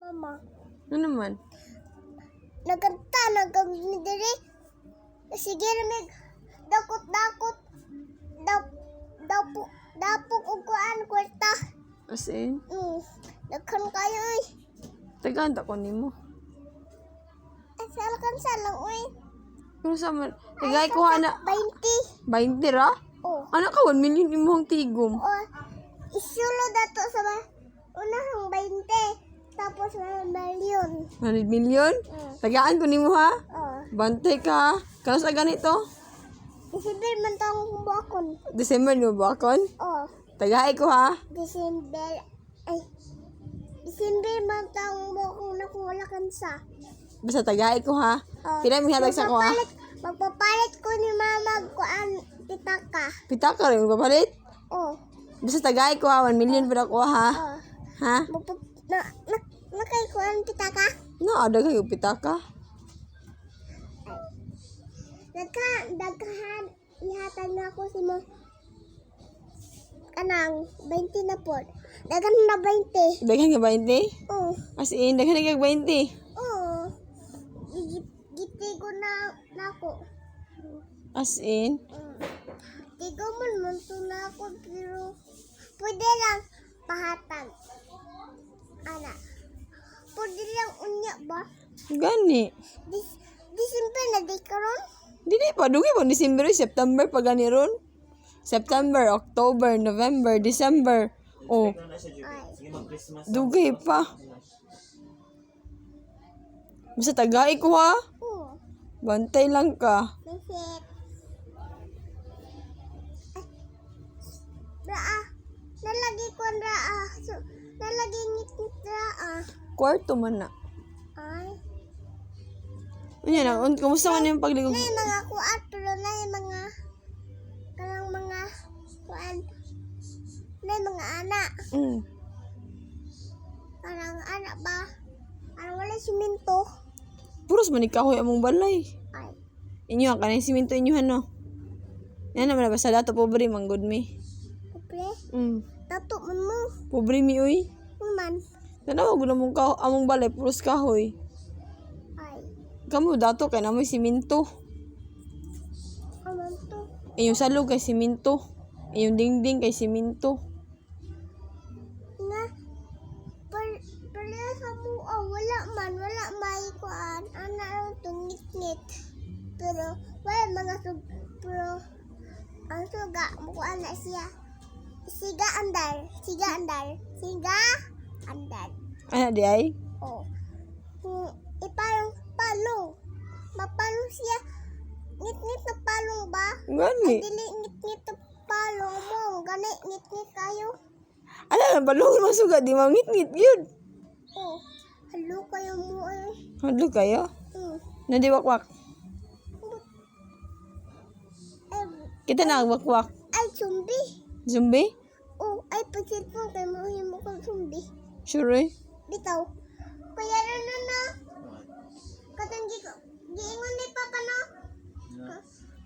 Mama. Ano naman? Nagkanta, nagkamidiri. Sige na dakot-dakot. Dapok uguan kwarta. As in? Daghan kayo eh. Tagahanda ko nimo. Asal kan salang uy. Kung sa man, tagay ko na 20. 20 ra? Oh. Anak ka 1 million imong tigom. O, isulo dato sa unahang 20. Tapos 1 million. 100 million? Tagaan ko nimo ha? Oh. Bantay ka. Kano sa ganito? December man tong bakon. December mo ba kon? Oh. Tagay ko ha? December man tong bakon na kung wala kansa. Basta tagay ko ha? Oh. Pila mi hatag sa ko ha? Magpapalit ko ni mama kuan pitaka. Pita ka rin papalit? Oh. Basta tagay ko ha? 1 million pa ko ha? Oh. Ha? Na kay kuan pitaka. Ada kayo pitaka? Daghan ihatag na ako si mo kanang 20 na pod. Daghan na 20. Daghan nga 20? Oh. As in, daghan nga 20. Oh. Gitigo na ako. As in? Tigo man na ako pero pwede lang pahatag. Ana. Pwede lang unya ba? Gani. December na di karon. Dili pa, dungi pa December, September pa gani ron. September, October, November, December. Oh, dugay pa. Basta tagay ko ha. Oh. Bantay lang ka. Perfect. Raa. Nalagi ko ang raa. So, nalagi ngit-ngit raa. Kwarto man na. Ay. Ano na, kumusta man yung pagligo? Na yung mga kuat, pero na yung mga kanang mga kuan. Na yung mga anak. Parang anak ba? Parang wala siminto. Puros man ikahoy among balay. Ay. Inyo, kanang siminto inyo no. Yan naman na basta dato pobre manggod mi. Pobre? Tato man mo. Pobre mi uy. Naman. Tanawa gud among among balay puros kahoy. Ay. Kamu dato kay namoy siminto. Aman to. Inyong salog kay siminto. Inyong dingding kay siminto. Nga. Pala sa mo, wala may kuan. Ana lang itong ngit-ngit. Pero, wala mga pero, ang suga, mukuan na siya. Siga andar. Ana di ay? Oh. Ipalong palong. Mapalong siya. Ngit-ngit na palong ba? Gani. Ay, dili ngit-ngit na palong mo. Gani, ngit-ngit kayo. Ala, balong mo suga di mangit-ngit yun. Oh. Halo kayo mo eh. Hadlo kayo? Nadiwakwak. Kita na wakwak. Ay, zombie. Zombie? Oh, ay, pagsilpon kayo mo himo kang zombie. Sure eh? Bitaw. Kaya na. Katanggi ko. Giingon ni Papa no?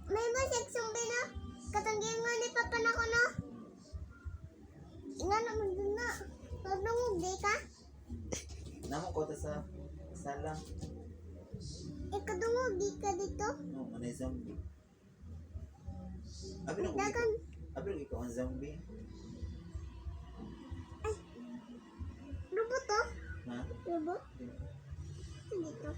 May basig zombie na. Katanggi ingon ni Papa na ko no? Nga naman dun na. Pagdungog di ka? Namo ko ta sa sala. Ikadungog di ka dito? No, manay zombie. Dagan. Abi ikaw ang zombie. Robot to? Ha? Robot? Dito.